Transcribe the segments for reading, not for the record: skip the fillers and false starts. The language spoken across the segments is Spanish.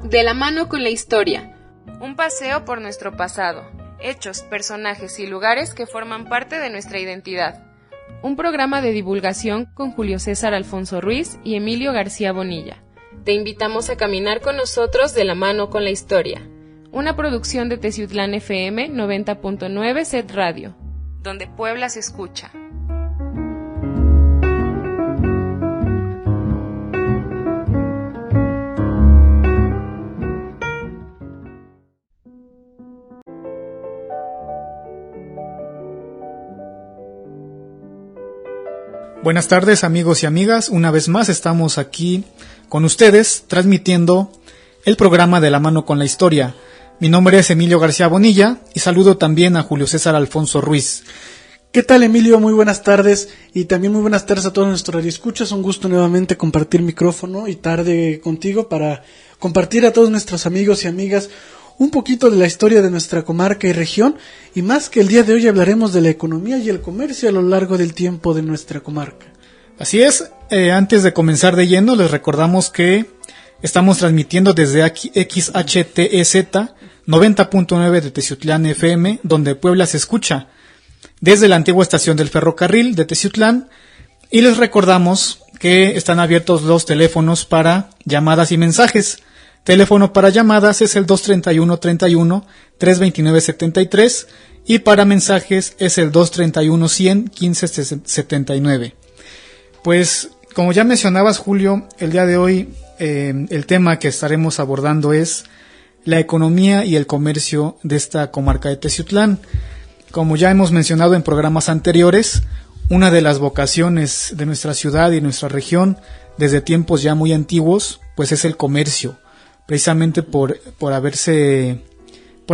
De la mano con la historia. Un paseo por nuestro pasado. Hechos, personajes y lugares que forman parte de nuestra identidad. Un programa de divulgación con Julio César Alfonso Ruiz y Emilio García Bonilla. Te invitamos a caminar con nosotros de la mano con la historia. Una producción de Teciutlán FM 90.9 Set Radio, donde Puebla se escucha. Buenas tardes, amigos y amigas, una vez más estamos aquí con ustedes transmitiendo el programa de la mano con la historia. Mi nombre es Emilio García Bonilla y saludo también a Julio César Alfonso Ruiz. ¿Qué tal, Emilio? Muy buenas tardes y también muy buenas tardes a todos nuestros radioescuchas. Un gusto nuevamente compartir micrófono y tarde contigo para compartir a todos nuestros amigos y amigas un poquito de la historia de nuestra comarca y región, y más que el día de hoy hablaremos de la economía y el comercio a lo largo del tiempo de nuestra comarca. Así es, antes de comenzar de lleno les recordamos que estamos transmitiendo desde XHTEZ 90.9 de Teciutlán FM, donde Puebla se escucha, desde la antigua estación del ferrocarril de Teciutlán, y les recordamos que están abiertos los teléfonos para llamadas y mensajes. Teléfono para llamadas es el 231-31-329-73 y para mensajes es el 231-100-15-79. Pues, como ya mencionabas, Julio, el día de hoy el tema que estaremos abordando es la economía y el comercio de esta comarca de Teciutlán. Como ya hemos mencionado en programas anteriores, una de las vocaciones de nuestra ciudad y nuestra región desde tiempos ya muy antiguos, pues es el comercio. Precisamente por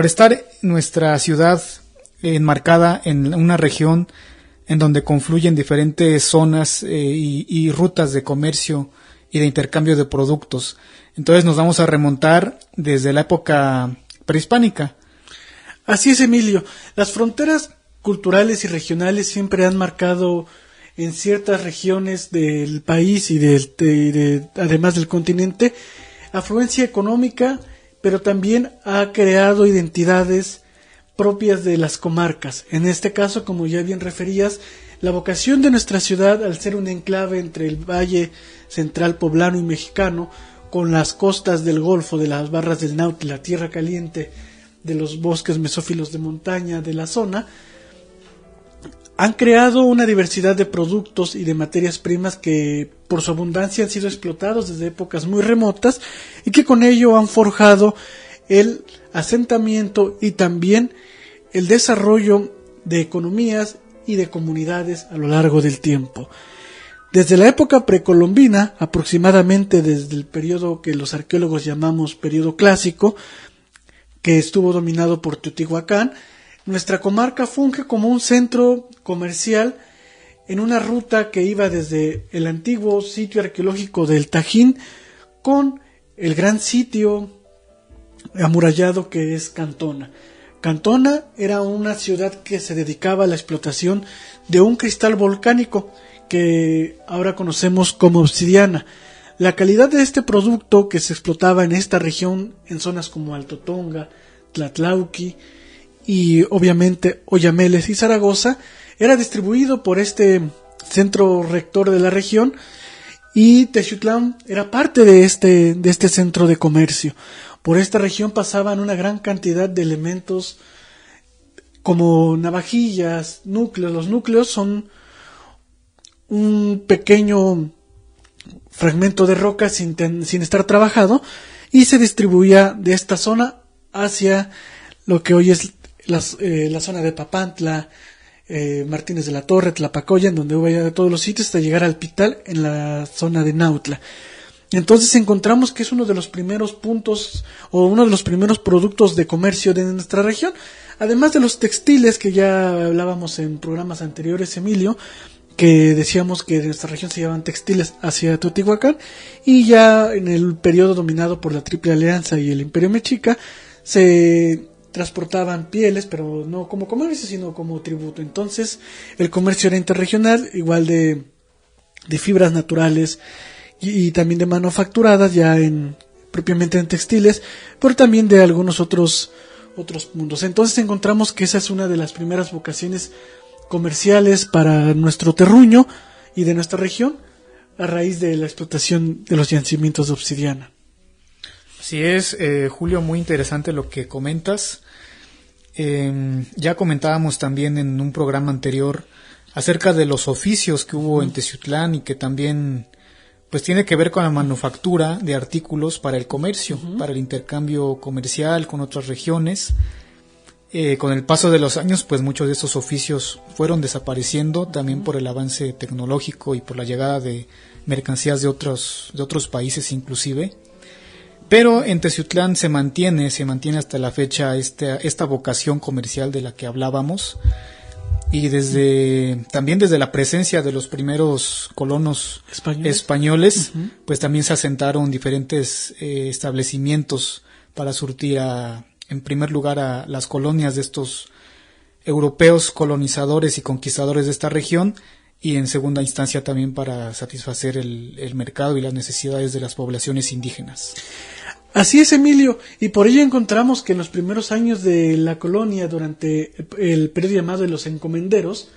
estar nuestra ciudad enmarcada en una región en donde confluyen diferentes zonas y rutas de comercio y de intercambio de productos. Entonces nos vamos a remontar desde la época prehispánica. Así es, Emilio. Las fronteras culturales y regionales siempre han marcado en ciertas regiones del país y además del continente afluencia económica, pero también ha creado identidades propias de las comarcas. En este caso, como ya bien referías, la vocación de nuestra ciudad, al ser un enclave entre el valle central poblano y mexicano, con las costas del Golfo, de las barras del Nautla, la tierra caliente de los bosques mesófilos de montaña de la zona, han creado una diversidad de productos y de materias primas que por su abundancia han sido explotados desde épocas muy remotas y que con ello han forjado el asentamiento y también el desarrollo de economías y de comunidades a lo largo del tiempo. Desde la época precolombina, aproximadamente desde el periodo que los arqueólogos llamamos periodo clásico, que estuvo dominado por Teotihuacán, nuestra comarca funge como un centro comercial en una ruta que iba desde el antiguo sitio arqueológico del Tajín con el gran sitio amurallado que es Cantona. Cantona era una ciudad que se dedicaba a la explotación de un cristal volcánico que ahora conocemos como obsidiana. La calidad de este producto que se explotaba en esta región, en zonas como Alto Tonga, Tlatlauqui y obviamente Oyameles y Zaragoza, era distribuido por este centro rector de la región, y Teciutlán era parte de este centro de comercio. Por esta región pasaban una gran cantidad de elementos como navajillas, núcleos. Los núcleos son un pequeño fragmento de roca sin estar trabajado, y se distribuía de esta zona hacia lo que hoy es la zona de Papantla, Martínez de la Torre, Tlapacoya, en donde hubo ya de todos los sitios, hasta llegar al Pital en la zona de Nautla. Entonces encontramos que es uno de los primeros puntos o uno de los primeros productos de comercio de nuestra región, además de los textiles que ya hablábamos en programas anteriores, Emilio, que decíamos que de nuestra región se llevaban textiles hacia Teotihuacán, y ya en el periodo dominado por la Triple Alianza y el Imperio Mexica se transportaban pieles, pero no como comercio, sino como tributo. Entonces el comercio era interregional, igual de fibras naturales y también de manufacturadas, ya en propiamente en textiles, pero también de algunos otros mundos. Entonces encontramos que esa es una de las primeras vocaciones comerciales para nuestro terruño y de nuestra región, a raíz de la explotación de los yacimientos de obsidiana. Así es, Julio, muy interesante lo que comentas. Ya comentábamos también en un programa anterior acerca de los oficios que hubo en Teciutlán y que también pues tiene que ver con la manufactura de artículos para el comercio, para el intercambio comercial con otras regiones. Con el paso de los años, pues muchos de estos oficios fueron desapareciendo también por el avance tecnológico y por la llegada de mercancías de otros países inclusive. Pero en Teciutlán se mantiene hasta la fecha esta vocación comercial de la que hablábamos, y también desde la presencia de los primeros colonos españoles, pues también se asentaron diferentes establecimientos para surtir en primer lugar a las colonias de estos europeos colonizadores y conquistadores de esta región, y en segunda instancia también para satisfacer el mercado y las necesidades de las poblaciones indígenas. Así es, Emilio, y por ello encontramos que en los primeros años de la colonia, durante el periodo llamado de los encomenderos,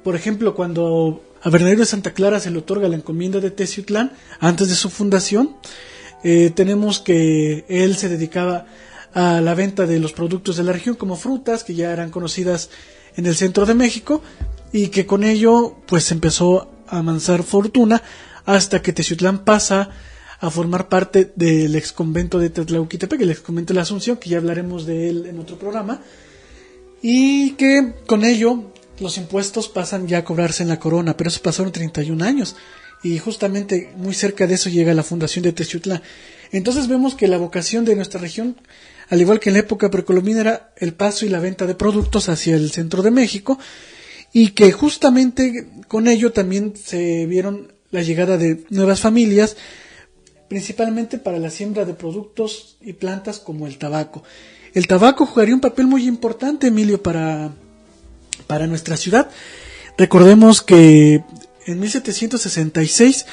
por ejemplo, cuando a Bernardino de Santa Clara se le otorga la encomienda de Teciutlán, antes de su fundación, tenemos que él se dedicaba a la venta de los productos de la región, como frutas, que ya eran conocidas en el centro de México, y que con ello pues empezó a amansar fortuna, hasta que Teciutlán pasa a formar parte del exconvento de Tetlauquitepec, el exconvento de la Asunción, que ya hablaremos de él en otro programa, y que con ello los impuestos pasan ya a cobrarse en la corona, pero eso pasaron 31 años, y justamente muy cerca de eso llega la fundación de Teciutlán. Entonces vemos que la vocación de nuestra región, al igual que en la época precolombina, era el paso y la venta de productos hacia el centro de México, y que justamente con ello también se vieron la llegada de nuevas familias, principalmente para la siembra de productos y plantas como el tabaco. El tabaco jugaría un papel muy importante, Emilio, para nuestra ciudad. Recordemos que en 1766,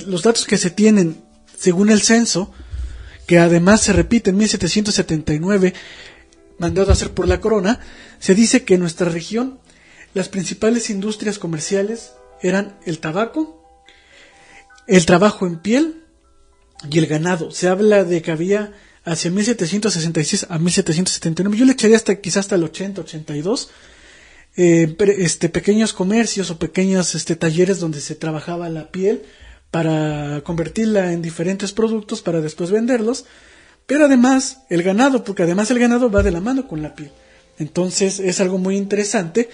los datos que se tienen según el censo, que además se repite en 1779, mandado a hacer por la corona, se dice que en nuestra región las principales industrias comerciales eran el tabaco, el trabajo en piel y el ganado. Se habla de que había hacia 1766 a 1779, yo le echaría hasta el 82, pequeños comercios o pequeños talleres donde se trabajaba la piel para convertirla en diferentes productos para después venderlos, pero además el ganado, porque además el ganado va de la mano con la piel. Entonces es algo muy interesante.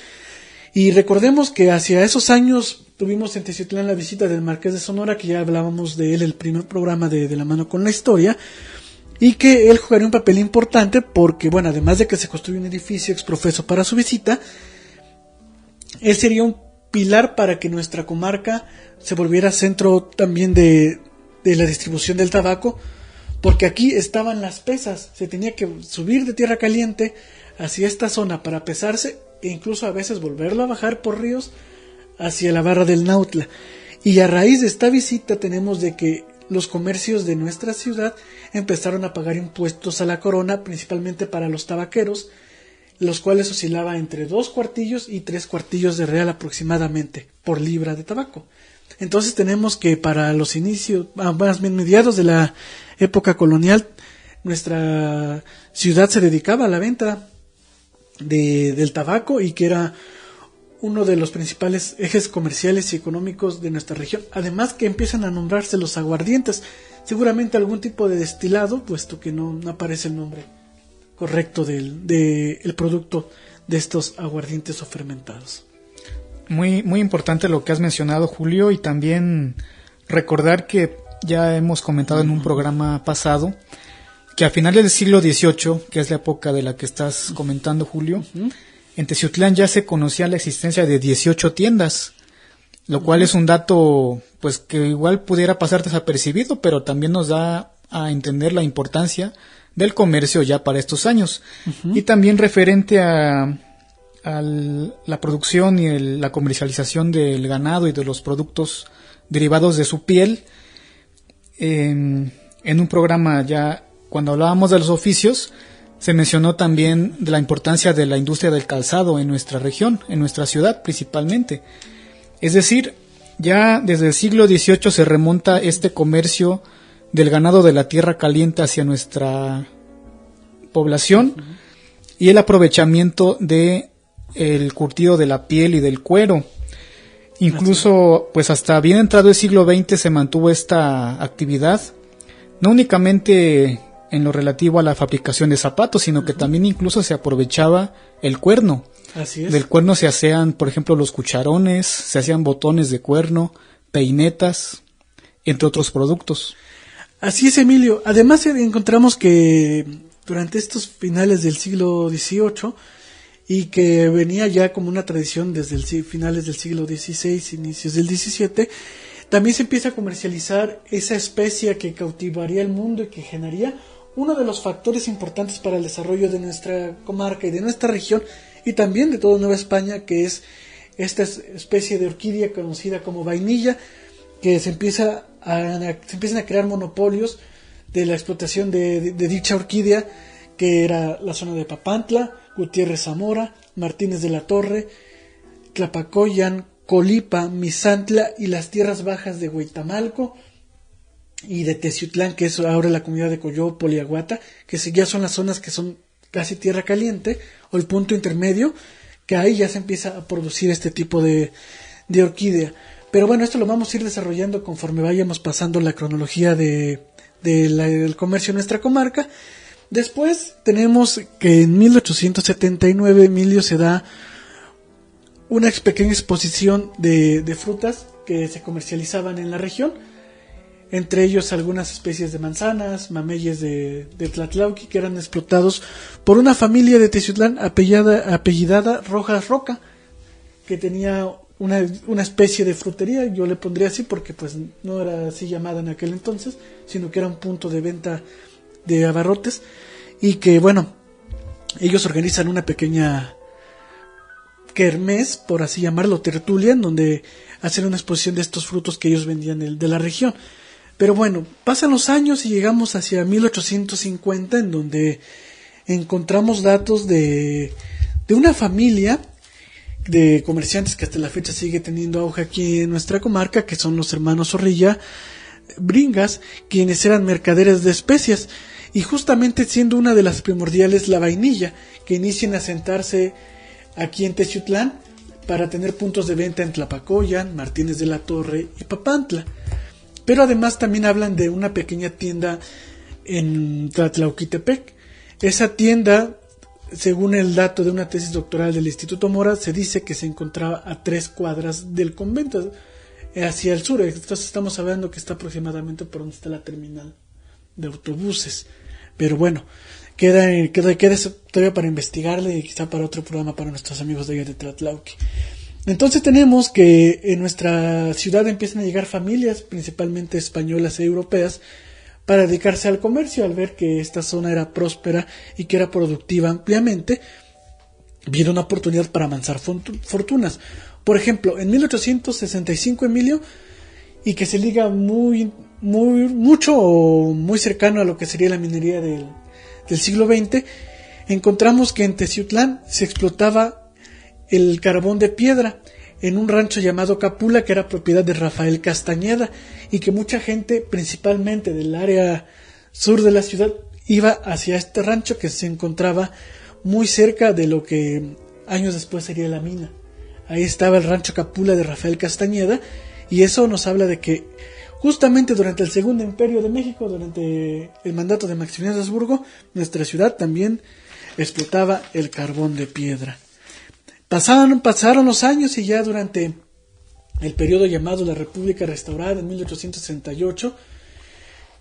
Y recordemos que hacia esos años tuvimos en Teciutlán la visita del Marqués de Sonora, que ya hablábamos de él el primer programa de La Mano con la Historia, y que él jugaría un papel importante porque, bueno, además de que se construyó un edificio exprofeso para su visita, él sería un pilar para que nuestra comarca se volviera centro también de la distribución del tabaco, porque aquí estaban las pesas, se tenía que subir de Tierra Caliente hacia esta zona para pesarse, e incluso a veces volverlo a bajar por ríos hacia la barra del Nautla. Y a raíz de esta visita tenemos de que los comercios de nuestra ciudad empezaron a pagar impuestos a la corona, principalmente para los tabaqueros, los cuales oscilaba entre 2 cuartillos y 3 cuartillos de real aproximadamente por libra de tabaco. Entonces tenemos que para los inicios, más bien mediados de la época colonial, nuestra ciudad se dedicaba a la venta del tabaco, y que era uno de los principales ejes comerciales y económicos de nuestra región. Además que empiezan a nombrarse los aguardientes, seguramente algún tipo de destilado, puesto que no aparece el nombre correcto del producto de estos aguardientes o fermentados. Muy, muy importante lo que has mencionado, Julio, y también recordar que ya hemos comentado en un programa pasado que a finales del siglo XVIII, que es la época de la que estás comentando, Julio, en Teciutlán ya se conocía la existencia de 18 tiendas, lo cual es un dato pues que igual pudiera pasar desapercibido, pero también nos da a entender la importancia del comercio ya para estos años. Y también referente a la producción y la comercialización del ganado y de los productos derivados de su piel, en un programa ya, cuando hablábamos de los oficios, se mencionó también de la importancia de la industria del calzado en nuestra región, en nuestra ciudad principalmente. Es decir, ya desde el siglo XVIII se remonta este comercio del ganado de la tierra caliente hacia nuestra población y el aprovechamiento de el curtido de la piel y del cuero. Incluso, pues hasta bien entrado el siglo XX se mantuvo esta actividad, no únicamente en lo relativo a la fabricación de zapatos, sino que también incluso se aprovechaba el cuerno. Así es. Del cuerno se hacían, por ejemplo, los cucharones, se hacían botones de cuerno, peinetas, entre otros productos. Así es, Emilio. Además encontramos que durante estos finales del siglo XVIII, y que venía ya como una tradición desde finales del siglo XVI, inicios del XVII, también se empieza a comercializar esa especia que cautivaría el mundo y que generaría uno de los factores importantes para el desarrollo de nuestra comarca y de nuestra región, y también de toda Nueva España, que es esta especie de orquídea conocida como vainilla, que se empiezan a crear monopolios de la explotación de dicha orquídea, que era la zona de Papantla, Gutiérrez Zamora, Martínez de la Torre, Tlapacoyan, Colipa, Misantla y las tierras bajas de Huitamalco y de Teciutlán, que es ahora la comunidad de Coyopol y Aguata, que ya son las zonas que son casi tierra caliente, o el punto intermedio, que ahí ya se empieza a producir este tipo de orquídea. Pero bueno, esto lo vamos a ir desarrollando conforme vayamos pasando la cronología del comercio en nuestra comarca. Después tenemos que en 1879, Emilio, se da una pequeña exposición de frutas que se comercializaban en la región, entre ellos algunas especies de manzanas, mameyes de Tlatlauqui, que eran explotados por una familia de Teciutlán apellidada Rojas Roca, que tenía una especie de frutería. Yo le pondría así porque pues no era así llamada en aquel entonces, sino que era un punto de venta de abarrotes, y que bueno, ellos organizan una pequeña kermés, por así llamarlo, tertulia, en donde hacen una exposición de estos frutos que ellos vendían de la región. Pero bueno, pasan los años y llegamos hacia 1850, en donde encontramos datos de una familia de comerciantes que hasta la fecha sigue teniendo auge aquí en nuestra comarca, que son los hermanos Zorrilla Bringas, quienes eran mercaderes de especias, y justamente siendo una de las primordiales la vainilla, que inician a asentarse aquí en Teciutlán para tener puntos de venta en Tlapacoyan, Martínez de la Torre y Papantla. Pero además también hablan de una pequeña tienda en Tlatlauquitepec. Esa tienda, según el dato de una tesis doctoral del Instituto Mora, se dice que se encontraba a 3 cuadras del convento, hacia el sur. Entonces estamos hablando que está aproximadamente por donde está la terminal de autobuses. Pero bueno, queda todavía para investigarle, y quizá para otro programa para nuestros amigos de allá de Tlatlauqui. Entonces tenemos que en nuestra ciudad empiezan a llegar familias, principalmente españolas e europeas, para dedicarse al comercio. Al ver que esta zona era próspera y que era productiva ampliamente, vieron una oportunidad para amansar fortunas. Por ejemplo, en 1865, Emilio, y que se liga muy cercano a lo que sería la minería del siglo XX, encontramos que en Teciutlán se explotaba el carbón de piedra en un rancho llamado Capula, que era propiedad de Rafael Castañeda, y que mucha gente, principalmente del área sur de la ciudad, iba hacia este rancho, que se encontraba muy cerca de lo que años después sería la mina. Ahí estaba el rancho Capula de Rafael Castañeda, y eso nos habla de que justamente durante el Segundo Imperio de México, durante el mandato de Maximiliano de Habsburgo, nuestra ciudad también explotaba el carbón de piedra. Pasaron los años, y ya durante el periodo llamado la República Restaurada en 1868,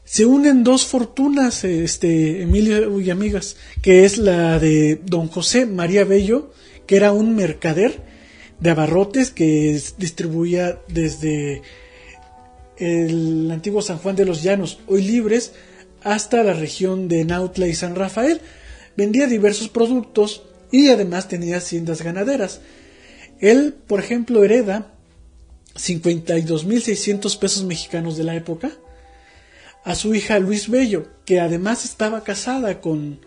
se unen 2 fortunas, Emilio y amigas, que es la de don José María Bello, que era un mercader de abarrotes que distribuía desde el antiguo San Juan de los Llanos, hoy Libres, hasta la región de Nautla y San Rafael. Vendía diversos productos y además tenía haciendas ganaderas. Él, por ejemplo, hereda 52,600 pesos mexicanos de la época, a su hija Luis Bello, que además estaba casada con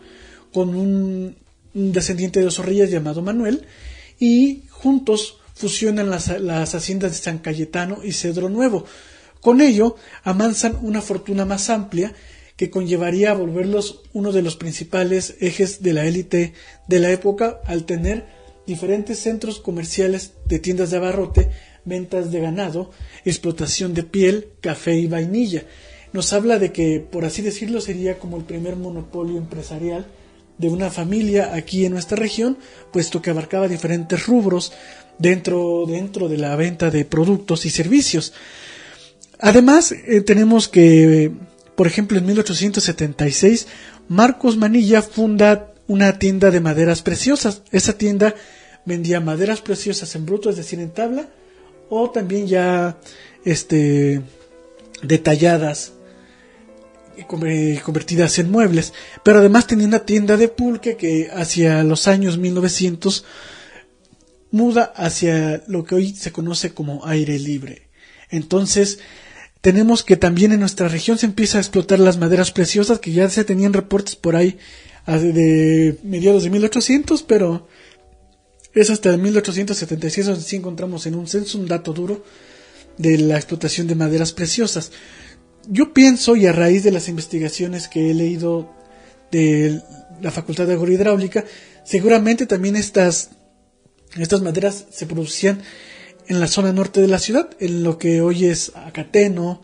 un descendiente de Zorrilla llamado Manuel, y juntos fusionan las haciendas de San Cayetano y Cedro Nuevo. Con ello amansan una fortuna más amplia que conllevaría a volverlos uno de los principales ejes de la élite de la época, al tener diferentes centros comerciales de tiendas de abarrote, ventas de ganado, explotación de piel, café y vainilla. Nos habla de que, por así decirlo, sería como el primer monopolio empresarial de una familia aquí en nuestra región, puesto que abarcaba diferentes rubros dentro de la venta de productos y servicios. Además, tenemos que, por ejemplo, en 1876, Marcos Manilla funda una tienda de maderas preciosas. Esa tienda vendía maderas preciosas en bruto, es decir, en tabla, o también ya detalladas y convertidas en muebles. Pero además tenía una tienda de pulque que hacia los años 1900 muda hacia lo que hoy se conoce como aire libre. Entonces, tenemos que también en nuestra región se empieza a explotar las maderas preciosas, que ya se tenían reportes por ahí de mediados de 1800, pero es hasta 1876 donde sí encontramos en un censo un dato duro de la explotación de maderas preciosas. Yo pienso, y a raíz de las investigaciones que he leído de la Facultad de Agrohidráulica, seguramente también estas maderas se producían en la zona norte de la ciudad, en lo que hoy es Acateno,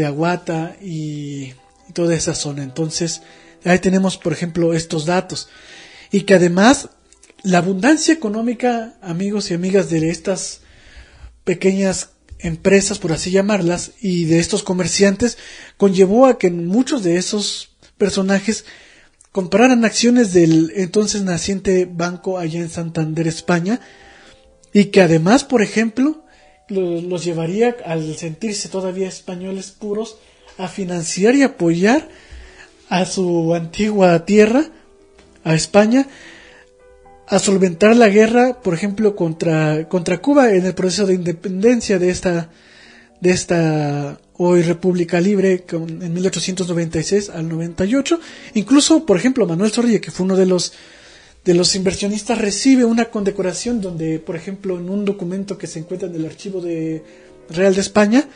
Aguata y toda esa zona. Entonces, ahí tenemos, por ejemplo, estos datos. Y que además, la abundancia económica, amigos y amigas, de estas pequeñas empresas, por así llamarlas, y de estos comerciantes, conllevó a que muchos de esos personajes compraran acciones del entonces naciente banco allá en Santander, España, y que además, por ejemplo, los llevaría, al sentirse todavía españoles puros, a financiar y apoyar a su antigua tierra, a España, a solventar la guerra, por ejemplo, contra Cuba en el proceso de independencia de esta hoy República Libre en 1896 al 98. Incluso, por ejemplo, Manuel Zorrilla, que fue uno de los inversionistas, recibe una condecoración donde, por ejemplo, en un documento que se encuentra en el archivo Real de España,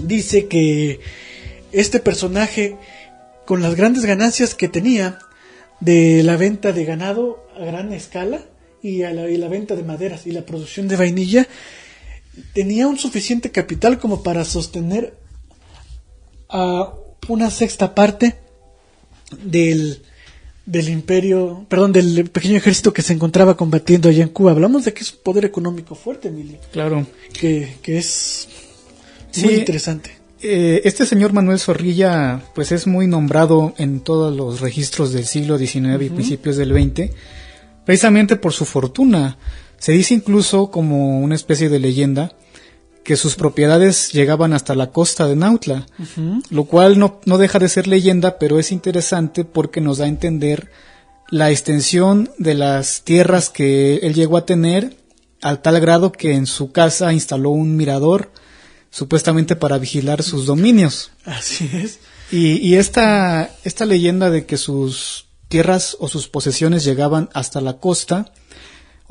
dice que este personaje, con las grandes ganancias que tenía de la venta de ganado a gran escala y la venta de maderas y la producción de vainilla, tenía un suficiente capital como para sostener a una sexta parte del pequeño ejército que se encontraba combatiendo allá en Cuba. Hablamos de que es un poder económico fuerte, Emilio. Claro. Que es muy interesante. Este señor Manuel Zorrilla, pues es muy nombrado en todos los registros del siglo XIX y principios del XX, precisamente por su fortuna. Se dice incluso, como una especie de leyenda, que sus propiedades llegaban hasta la costa de Nautla, lo cual no deja de ser leyenda, pero es interesante porque nos da a entender la extensión de las tierras que él llegó a tener, al tal grado que en su casa instaló un mirador, supuestamente para vigilar sus dominios. Así es. Y esta leyenda de que sus tierras o sus posesiones llegaban hasta la costa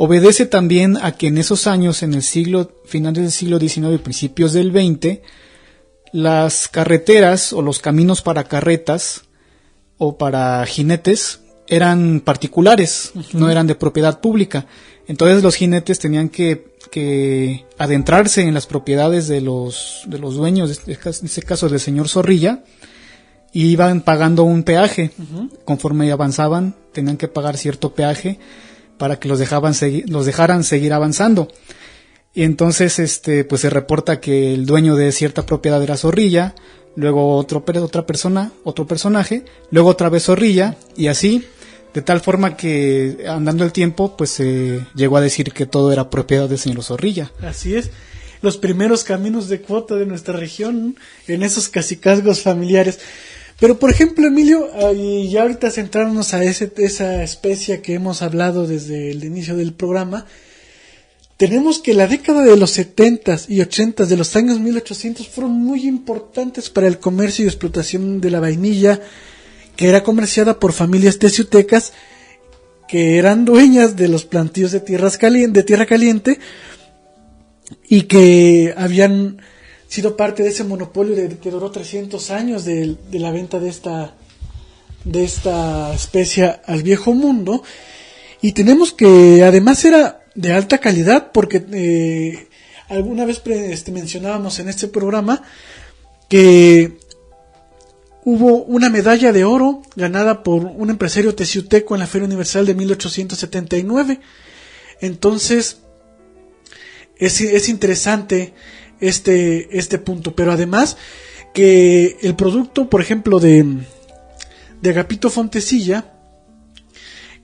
obedece también a que en esos años, en el finales del siglo XIX y principios del XX, las carreteras o los caminos para carretas o para jinetes eran particulares, no eran de propiedad pública. Entonces los jinetes tenían que adentrarse en las propiedades de los dueños, en este caso del señor Zorrilla, y iban pagando un peaje. Conforme avanzaban, tenían que pagar cierto peaje para que los dejaran seguir avanzando. Y entonces pues se reporta que el dueño de cierta propiedad era Zorrilla, luego otro personaje, luego otra vez Zorrilla, y así, de tal forma que andando el tiempo pues se llegó a decir que todo era propiedad del señor Zorrilla. Así es. Los primeros caminos de cuota de nuestra región, en esos cacicazgos familiares. Pero, por ejemplo, Emilio, y ya ahorita centrarnos a esa especia que hemos hablado desde el inicio del programa, tenemos que la década de los 70s y 80s de los años 1800 fueron muy importantes para el comercio y explotación de la vainilla, que era comerciada por familias teciutecas que eran dueñas de los plantíos de tierra caliente y que habían sido parte de ese monopolio que duró 300 años de la venta de esta especia al viejo mundo. Y tenemos que además era de alta calidad, porque alguna vez mencionábamos en este programa que hubo una medalla de oro ganada por un empresario teciuteco en la Feria Universal de 1879. Entonces es interesante este punto, pero además que el producto, por ejemplo, de Agapito Fontecilla,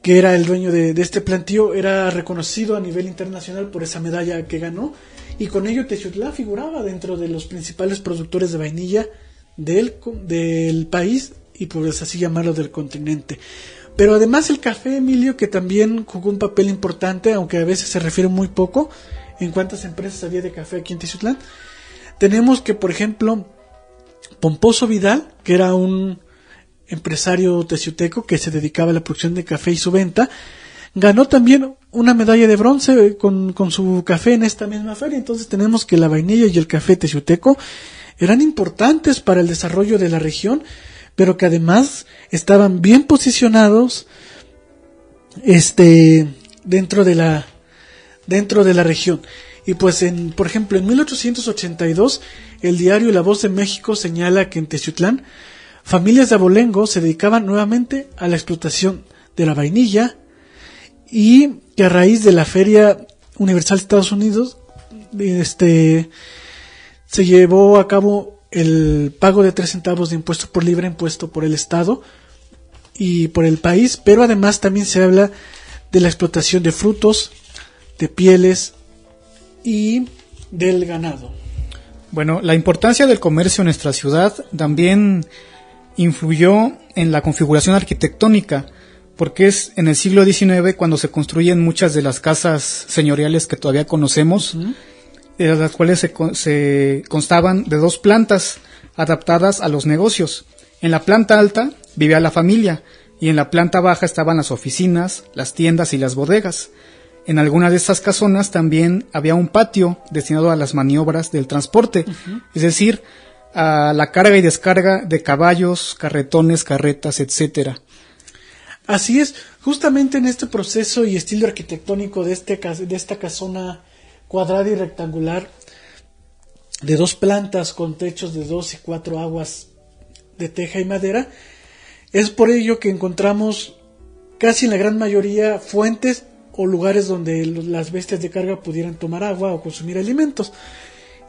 que era el dueño de este plantío, era reconocido a nivel internacional por esa medalla que ganó, y con ello Teciutlán figuraba dentro de los principales productores de vainilla del país, y por así llamarlo del continente. Pero además el café, Emilio, que también jugó un papel importante, aunque a veces se refiere muy poco en cuántas empresas había de café aquí en Teciutlán. Tenemos que, por ejemplo, Pomposo Vidal, que era un empresario teciuteco que se dedicaba a la producción de café y su venta, ganó también una medalla de bronce con su café en esta misma feria. Entonces tenemos que la vainilla y el café teciuteco eran importantes para el desarrollo de la región, pero que además estaban bien posicionados dentro de la región. Y pues por ejemplo en 1882 el diario La Voz de México señala que en Teciutlán familias de abolengo se dedicaban nuevamente a la explotación de la vainilla, y que a raíz de la Feria Universal de Estados Unidos se llevó a cabo el pago de 3 centavos de impuesto por libra impuesto por el Estado y por el país, pero además también se habla de la explotación de frutos, de pieles y del ganado. Bueno, la importancia del comercio en nuestra ciudad también influyó en la configuración arquitectónica, porque es en el siglo XIX cuando se construyen muchas de las casas señoriales que todavía conocemos, de las cuales se constaban de 2 plantas adaptadas a los negocios. En la planta alta vivía la familia y en la planta baja estaban las oficinas, las tiendas y las bodegas. En algunas de estas casonas también había un patio destinado a las maniobras del transporte, es decir, a la carga y descarga de caballos, carretones, carretas, etcétera. Así es, justamente en este proceso y estilo arquitectónico de esta casona cuadrada y rectangular de 2 plantas con techos de 2 y 4 aguas de teja y madera, es por ello que encontramos casi en la gran mayoría fuentes o lugares donde las bestias de carga pudieran tomar agua o consumir alimentos.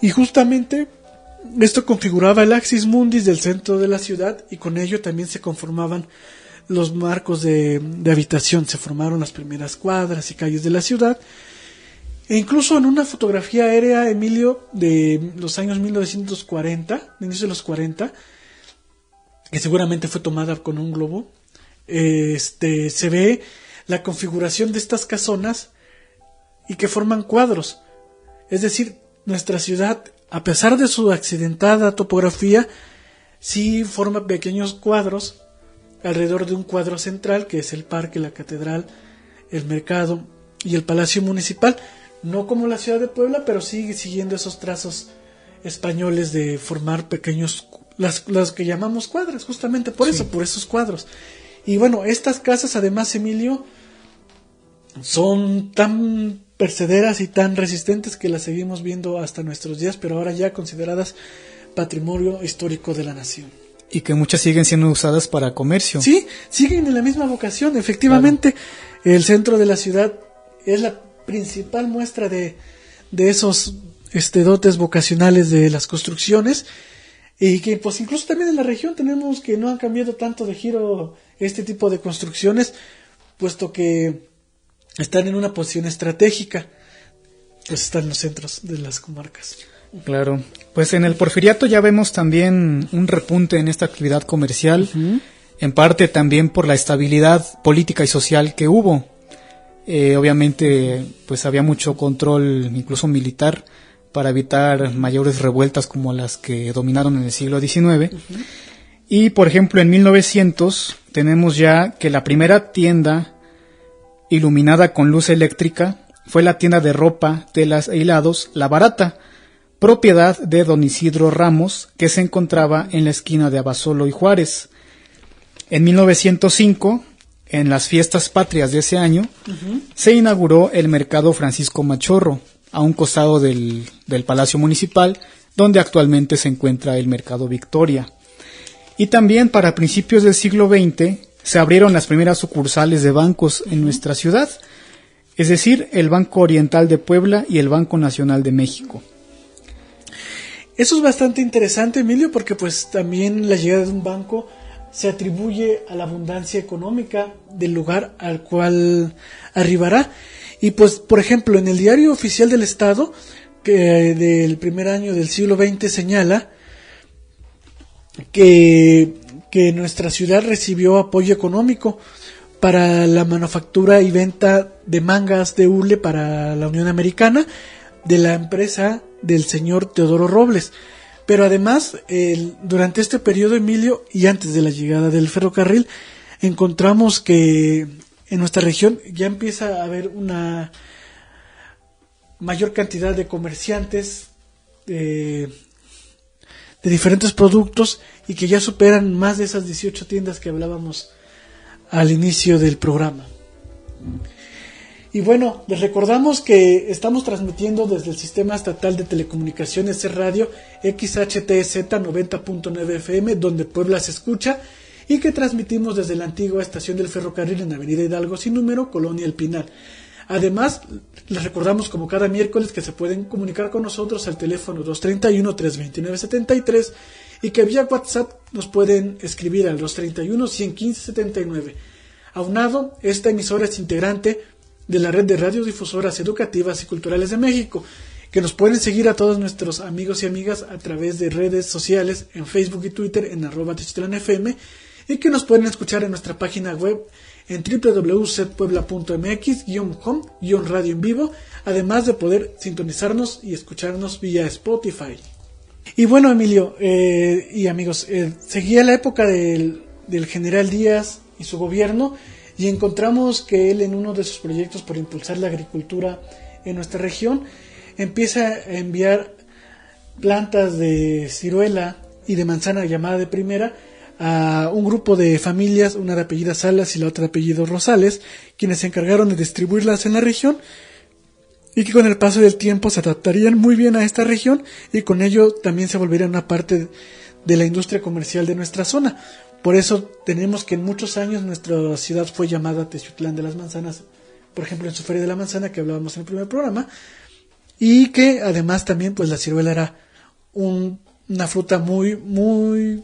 Y justamente esto configuraba el axis mundis del centro de la ciudad, y con ello también se conformaban los marcos de habitación. Se formaron las primeras cuadras y calles de la ciudad. E incluso en una fotografía aérea, Emilio, de los años 1940, de inicio de los 40, que seguramente fue tomada con un globo, se ve la configuración de estas casonas y que forman cuadros. Es decir, nuestra ciudad, a pesar de su accidentada topografía, sí forma pequeños cuadros alrededor de un cuadro central, que es el parque, la catedral, el mercado y el palacio municipal. No como la ciudad de Puebla, pero sigue siguiendo esos trazos españoles de formar pequeños, las que llamamos cuadras, justamente por eso, por esos cuadros. Y bueno, estas casas además, Emilio, son tan percederas y tan resistentes que las seguimos viendo hasta nuestros días, pero ahora ya consideradas patrimonio histórico de la nación. Y que muchas siguen siendo usadas para comercio. Sí, siguen en la misma vocación, efectivamente. Claro. El centro de la ciudad es la principal muestra de esos dotes vocacionales de las construcciones, y que pues incluso también en la región tenemos que no han cambiado tanto de giro este tipo de construcciones, puesto que están en una posición estratégica, pues están en los centros de las comarcas. Claro, pues en el Porfiriato ya vemos también un repunte en esta actividad comercial, en parte también por la estabilidad política y social que hubo. Obviamente, pues había mucho control, incluso militar, para evitar mayores revueltas como las que dominaron en el siglo XIX. Uh-huh. Y, por ejemplo, en 1900 tenemos ya que la primera tienda iluminada con luz eléctrica fue la tienda de ropa, telas e hilados La Barata, propiedad de don Isidro Ramos, que se encontraba en la esquina de Abasolo y Juárez. En 1905, en las fiestas patrias de ese año, uh-huh, se inauguró el mercado Francisco Machorro, a un costado del Palacio Municipal, donde actualmente se encuentra el Mercado Victoria. Y también para principios del siglo XX se abrieron las primeras sucursales de bancos en nuestra ciudad, es decir, el Banco Oriental de Puebla y el Banco Nacional de México. Eso es bastante interesante, Emilio, porque pues también la llegada de un banco se atribuye a la abundancia económica del lugar al cual arribará. Y pues, por ejemplo, en el Diario Oficial del Estado, que del primer año del siglo XX señala que nuestra ciudad recibió apoyo económico para la manufactura y venta de mangas de hule para la Unión Americana de la empresa del señor Teodoro Robles. Pero además, durante este periodo, Emilio, y antes de la llegada del ferrocarril, encontramos que en nuestra región ya empieza a haber una mayor cantidad de comerciantes de diferentes productos y que ya superan más de esas 18 tiendas que hablábamos al inicio del programa. Y bueno, les recordamos que estamos transmitiendo desde el Sistema Estatal de Telecomunicaciones Radio XHTZ 90.9 FM, donde Puebla se escucha, y que transmitimos desde la antigua estación del ferrocarril en Avenida Hidalgo sin número, Colonia El Pinar. Además, les recordamos como cada miércoles que se pueden comunicar con nosotros al teléfono 231-329-73 y que vía WhatsApp nos pueden escribir al 231-115-79. Aunado, esta emisora es integrante de la red de radiodifusoras educativas y culturales de México, que nos pueden seguir a todos nuestros amigos y amigas a través de redes sociales en Facebook y Twitter en @TextilanFM, y que nos pueden escuchar en nuestra página web en www.setpuebla.mx-home-radio en vivo, además de poder sintonizarnos y escucharnos vía Spotify. Y bueno, Emilio y amigos, seguía la época del general Díaz y su gobierno, y encontramos que él, en uno de sus proyectos por impulsar la agricultura en nuestra región, empieza a enviar plantas de ciruela y de manzana llamada de primera a un grupo de familias, una de apellido Salas y la otra de apellido Rosales, quienes se encargaron de distribuirlas en la región, y que con el paso del tiempo se adaptarían muy bien a esta región, y con ello también se volverían una parte de la industria comercial de nuestra zona. Por eso tenemos que en muchos años nuestra ciudad fue llamada Teciutlán de las Manzanas, por ejemplo en su Feria de la Manzana que hablábamos en el primer programa, y que además también pues la ciruela era una fruta muy muy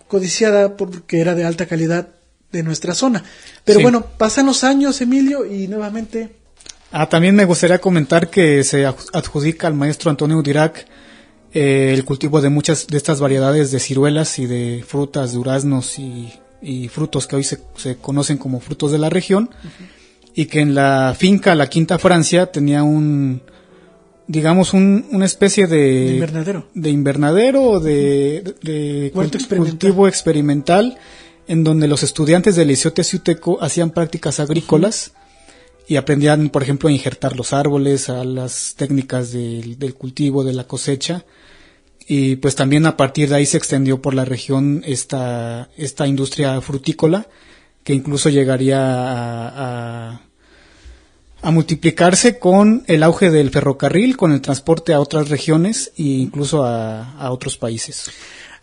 codiciada porque era de alta calidad de nuestra zona. Pero sí. Bueno, pasan los años, Emilio, y nuevamente... También me gustaría comentar que se adjudica al maestro Antonio Dirac el cultivo de muchas de estas variedades de ciruelas y de frutas, duraznos y frutos que hoy se conocen como frutos de la región, uh-huh, y que en la finca La Quinta Francia tenía una especie de invernadero, de cultivo experimental, en donde los estudiantes del Liceo Teciuteco hacían prácticas agrícolas, uh-huh, y aprendían, por ejemplo, a injertar los árboles, a las técnicas del cultivo, de la cosecha, y pues también a partir de ahí se extendió por la región esta industria frutícola, que incluso llegaría a multiplicarse con el auge del ferrocarril, con el transporte a otras regiones e incluso a otros países.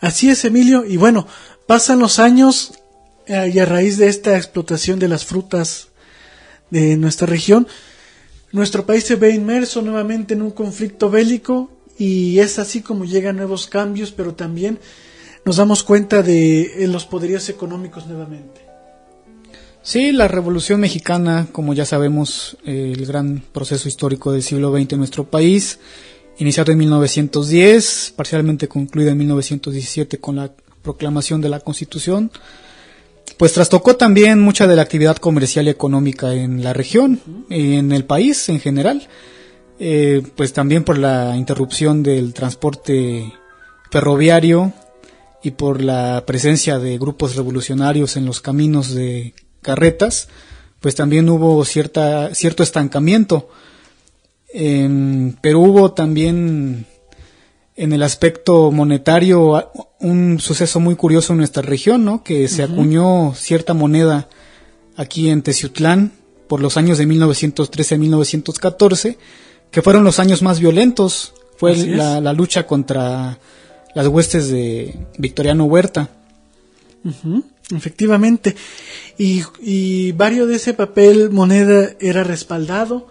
Así es, Emilio, y bueno, pasan los años y a raíz de esta explotación de las frutas de nuestra región, nuestro país se ve inmerso nuevamente en un conflicto bélico, y es así como llegan nuevos cambios, pero también nos damos cuenta de los poderíos económicos nuevamente. Sí, la Revolución Mexicana, como ya sabemos, el gran proceso histórico del siglo XX en nuestro país, iniciado en 1910, parcialmente concluido en 1917 con la proclamación de la Constitución, pues trastocó también mucha de la actividad comercial y económica en la región y en el país en general, pues también por la interrupción del transporte ferroviario y por la presencia de grupos revolucionarios en los caminos de carretas, pues también hubo cierto estancamiento. Pero hubo también en el aspecto monetario un suceso muy curioso en nuestra región, ¿no? Que se acuñó cierta moneda aquí en Teciutlán por los años de 1913 a 1914, que fueron los años más violentos. Fue la lucha contra las huestes de Victoriano Huerta. Efectivamente. Y varios de ese papel moneda era respaldado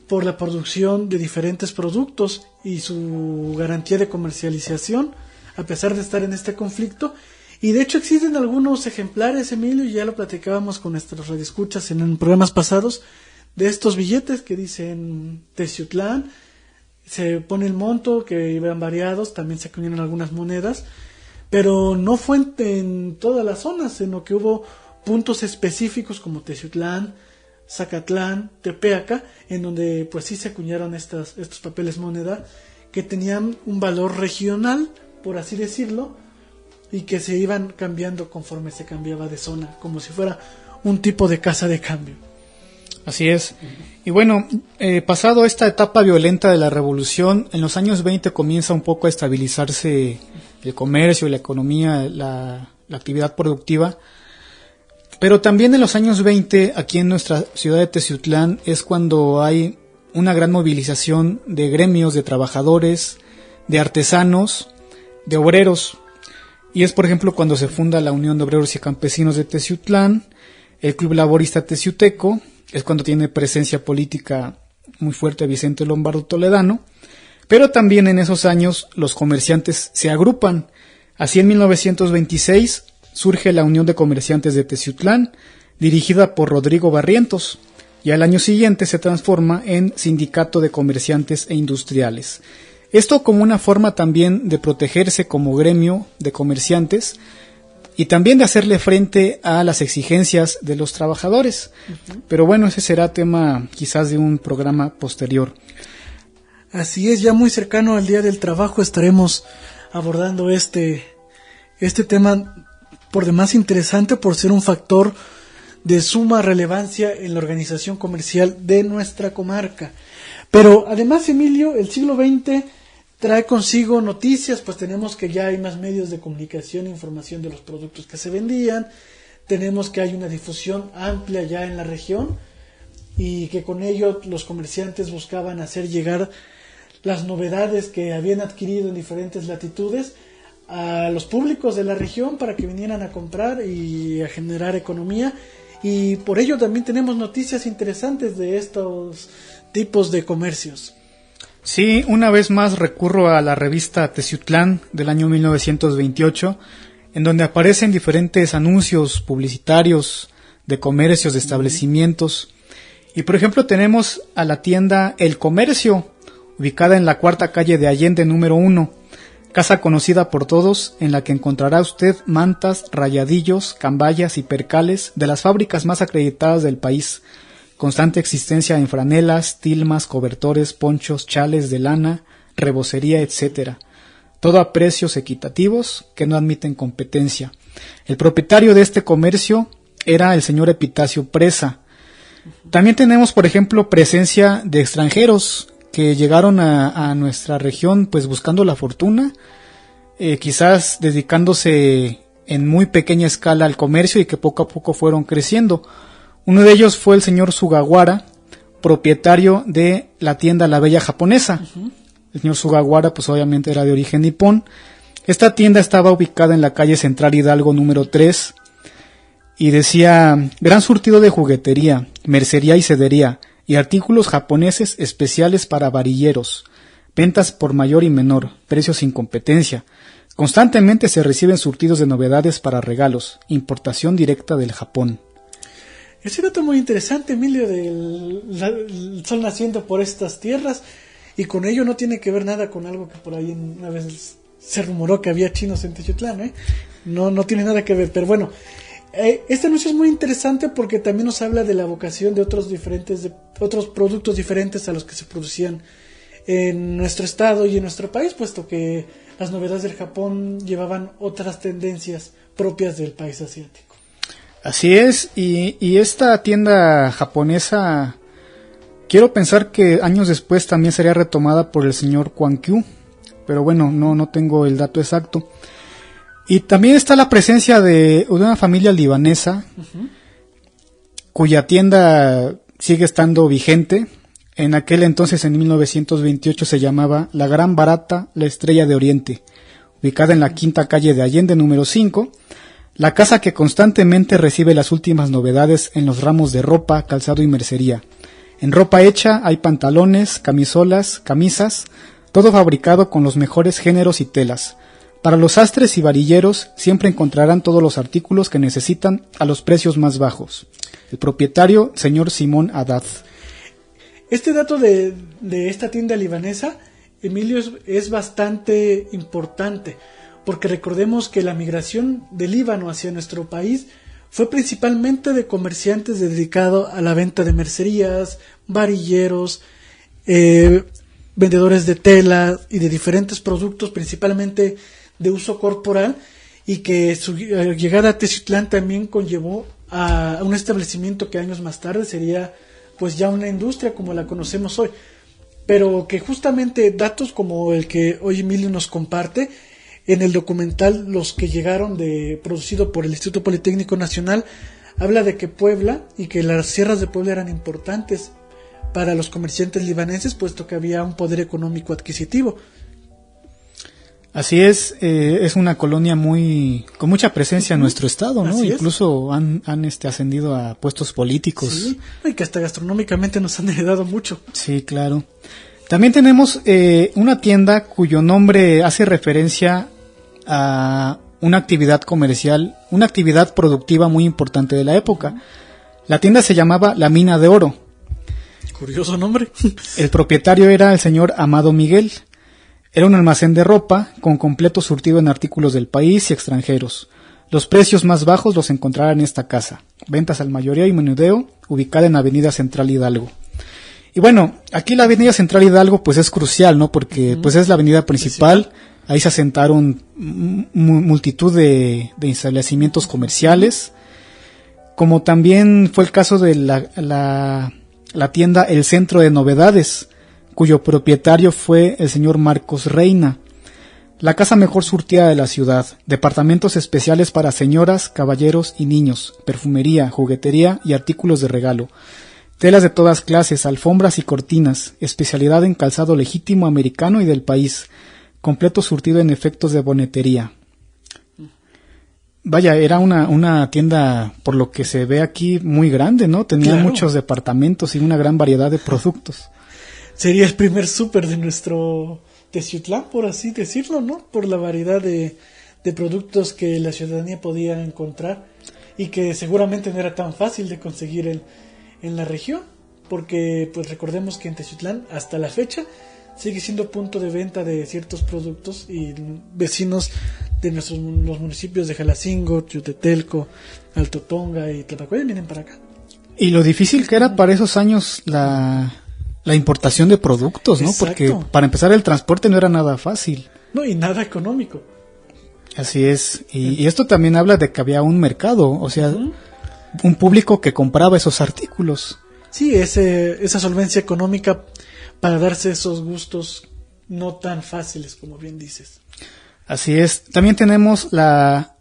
por la producción de diferentes productos y su garantía de comercialización, a pesar de estar en este conflicto. Y de hecho existen algunos ejemplares, Emilio, y ya lo platicábamos con nuestros radioescuchas en programas pasados, de estos billetes que dicen Teciutlán. Se pone el monto, que iban variados, también se acuñaron algunas monedas, pero no fue en todas las zonas, sino que hubo puntos específicos como Teciutlán, Zacatlán, Tepeaca, en donde pues sí se acuñaron estos papeles moneda que tenían un valor regional, por así decirlo, y que se iban cambiando conforme se cambiaba de zona, como si fuera un tipo de casa de cambio. Así es. Y bueno, pasado esta etapa violenta de la revolución, en los años 20 comienza un poco a estabilizarse el comercio, la economía, la actividad productiva. Pero también en los años 20, aquí en nuestra ciudad de Teciutlán, es cuando hay una gran movilización de gremios, de trabajadores, de artesanos, de obreros. Y es, por ejemplo, cuando se funda la Unión de Obreros y Campesinos de Teciutlán, el Club Laborista Teciuteco, es cuando tiene presencia política muy fuerte Vicente Lombardo Toledano, pero también en esos años los comerciantes se agrupan. Así en 1926 surge la Unión de Comerciantes de Teciutlán, dirigida por Rodrigo Barrientos, y al año siguiente se transforma en Sindicato de Comerciantes e Industriales. Esto como una forma también de protegerse como gremio de comerciantes y también de hacerle frente a las exigencias de los trabajadores. Pero bueno, ese será tema quizás de un programa posterior. Así es, ya muy cercano al Día del Trabajo estaremos abordando este tema por demás interesante por ser un factor de suma relevancia en la organización comercial de nuestra comarca. Pero además, Emilio, el siglo XX trae consigo noticias, pues tenemos que ya hay más medios de comunicación e información de los productos que se vendían, tenemos que hay una difusión amplia ya en la región y que con ello los comerciantes buscaban hacer llegar las novedades que habían adquirido en diferentes latitudes a los públicos de la región para que vinieran a comprar y a generar economía, y por ello también tenemos noticias interesantes de estos tipos de comercios. Sí, una vez más recurro a la revista Teciutlán del año 1928, en donde aparecen diferentes anuncios publicitarios de comercios, de establecimientos. Y por ejemplo tenemos a la tienda El Comercio, ubicada en la cuarta calle de Allende número 1, casa conocida por todos, en la que encontrará usted mantas, rayadillos, cambayas y percales de las fábricas más acreditadas del país. Constante existencia en franelas, tilmas, cobertores, ponchos, chales de lana, rebocería, etc. Todo a precios equitativos que no admiten competencia. El propietario de este comercio era el señor Epitacio Presa. También tenemos, por ejemplo, presencia de extranjeros que llegaron a nuestra región pues buscando la fortuna, quizás dedicándose en muy pequeña escala al comercio y que poco a poco fueron creciendo. Uno de ellos fue el señor Sugawara, propietario de la tienda La Bella Japonesa. El señor Sugawara pues obviamente era de origen nipón. Esta tienda estaba ubicada en la calle Central Hidalgo número 3 y decía: gran surtido de juguetería, mercería y cedería y artículos japoneses especiales para varilleros, ventas por mayor y menor, precios sin competencia. Constantemente se reciben surtidos de novedades para regalos, importación directa del Japón. Ese dato muy interesante, Emilio, del sol naciendo por estas tierras, y con ello no tiene que ver nada con algo que por ahí una vez se rumoró que había chinos en Teciutlán, ¿eh? No tiene nada que ver, pero bueno, Este anuncio es muy interesante porque también nos habla de la vocación de otros productos diferentes a los que se producían en nuestro estado y en nuestro país, puesto que las novedades del Japón llevaban otras tendencias propias del país asiático. Así es, y esta tienda japonesa, quiero pensar que años después también sería retomada por el señor Kwan Kyu, pero bueno, no tengo el dato exacto. Y también está la presencia de una familia libanesa, cuya tienda sigue estando vigente. En aquel entonces, en 1928, se llamaba La Gran Barata, la Estrella de Oriente, ubicada en la quinta calle de Allende, número 5, la casa que constantemente recibe las últimas novedades en los ramos de ropa, calzado y mercería. En ropa hecha hay pantalones, camisolas, camisas, todo fabricado con los mejores géneros y telas. Para los sastres y varilleros siempre encontrarán todos los artículos que necesitan a los precios más bajos. El propietario, señor Simón Haddad. Este dato de esta tienda libanesa, Emilio, es bastante importante, porque recordemos que la migración del Líbano hacia nuestro país fue principalmente de comerciantes dedicados a la venta de mercerías, varilleros, vendedores de tela y de diferentes productos, principalmente de uso corporal, y que su llegada a Teciutlán también conllevó a un establecimiento que años más tarde sería pues ya una industria como la conocemos hoy, pero que justamente datos como el que hoy Emilio nos comparte en el documental Los que llegaron, producido por el Instituto Politécnico Nacional, habla de que Puebla y que las sierras de Puebla eran importantes para los comerciantes libaneses, puesto que había un poder económico adquisitivo. Así es una colonia con mucha presencia en nuestro estado, ¿no? Incluso han ascendido a puestos políticos. Sí, y que hasta gastronómicamente nos han heredado mucho. Sí, claro. También tenemos una tienda cuyo nombre hace referencia a una actividad comercial, una actividad productiva muy importante de la época. La tienda se llamaba La Mina de Oro. Curioso nombre. El propietario era el señor Amado Miguel. Era un almacén de ropa con completo surtido en artículos del país y extranjeros. Los precios más bajos los encontrará en esta casa. Ventas al mayoreo y menudeo, ubicada en Avenida Central Hidalgo. Y bueno, aquí la Avenida Central Hidalgo pues es crucial, ¿no? Porque pues es la avenida principal. Ahí se asentaron multitud de establecimientos comerciales. Como también fue el caso de la tienda El Centro de Novedades, cuyo propietario fue el señor Marcos Reina. La casa mejor surtida de la ciudad, departamentos especiales para señoras, caballeros y niños, perfumería, juguetería y artículos de regalo, telas de todas clases, alfombras y cortinas, especialidad en calzado legítimo americano y del país, completo surtido en efectos de bonetería. Vaya, era una tienda, por lo que se ve aquí, muy grande, ¿no? Tenía muchos departamentos y una gran variedad de productos. Sería el primer súper de nuestro Teciutlán, por así decirlo, ¿no? Por la variedad de productos que la ciudadanía podía encontrar y que seguramente no era tan fácil de conseguir en la región, porque pues recordemos que en Teciutlán hasta la fecha sigue siendo punto de venta de ciertos productos y vecinos de los municipios de Jalacingo, Teotetelco, Alto Tonga y Tlapacoya vienen para acá. Y lo difícil que era para esos años la importación de productos, ¿no? Exacto. Porque para empezar el transporte no era nada fácil. No, y nada económico. Así es. Y esto también habla de que había un mercado, o sea, un público que compraba esos artículos. Sí, esa solvencia económica para darse esos gustos no tan fáciles, como bien dices. Así es. También tenemos la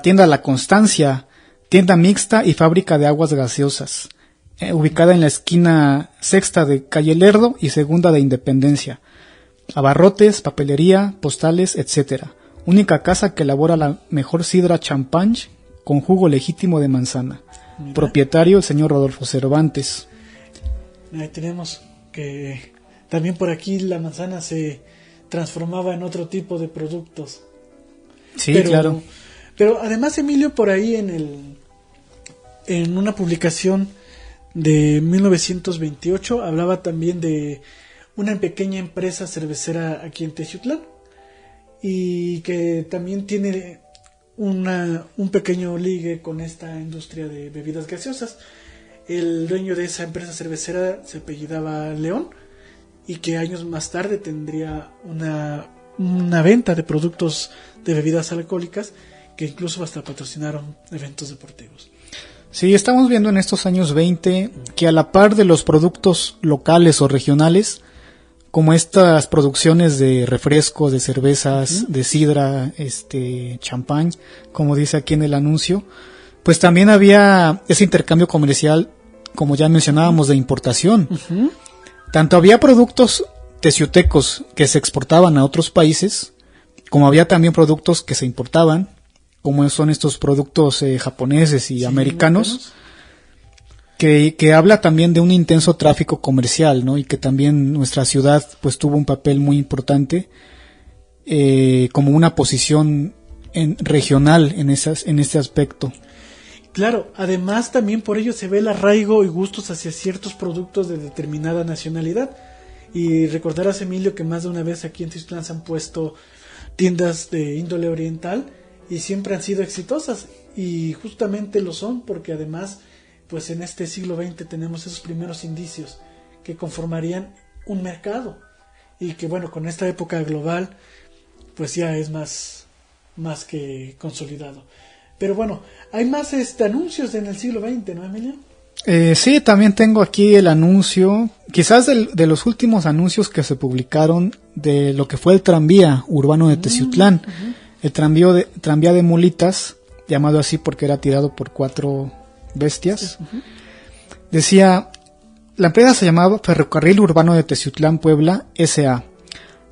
tienda La Constancia, tienda mixta y fábrica de aguas gaseosas, ubicada en la esquina sexta de Calle Lerdo y segunda de Independencia. Abarrotes, papelería, postales, etcétera. Única casa que elabora la mejor sidra champán con jugo legítimo de manzana. Mira. Propietario el señor Rodolfo Cervantes. Ahí tenemos que también por aquí la manzana se transformaba en otro tipo de productos. Sí, claro. Pero además, Emilio, por ahí en una publicación de 1928 hablaba también de una pequeña empresa cervecera aquí en Teciutlán y que también tiene un pequeño ligue con esta industria de bebidas gaseosas. El dueño de esa empresa cervecera se apellidaba León, y que años más tarde tendría una venta de productos de bebidas alcohólicas que incluso hasta patrocinaron eventos deportivos. Sí, estamos viendo en estos años 20 que a la par de los productos locales o regionales, como estas producciones de refrescos, de cervezas, de sidra, champán, como dice aquí en el anuncio, pues también había ese intercambio comercial, como ya mencionábamos, de importación. Tanto había productos teciutecos que se exportaban a otros países, como había también productos que se importaban, como son estos productos japoneses y americanos, que habla también de un intenso tráfico comercial, ¿no? Y que también nuestra ciudad pues tuvo un papel muy importante como una posición regional en este aspecto. Claro, además también por ello se ve el arraigo y gustos hacia ciertos productos de determinada nacionalidad. Y recordarás, Emilio, que más de una vez aquí en Teciutlán se han puesto tiendas de índole oriental y siempre han sido exitosas, y justamente lo son porque además pues en este siglo XX tenemos esos primeros indicios que conformarían un mercado, y que bueno, con esta época global pues ya es más que consolidado. Pero bueno, hay más anuncios en el siglo XX, ¿no, Emilio? Sí, también tengo aquí el anuncio, quizás de los últimos anuncios que se publicaron de lo que fue el tranvía urbano de Teciutlán. El tranvía de mulitas, llamado así porque era tirado por 4 bestias. Decía, la empresa se llamaba Ferrocarril Urbano de Teciutlán, Puebla, S.A.,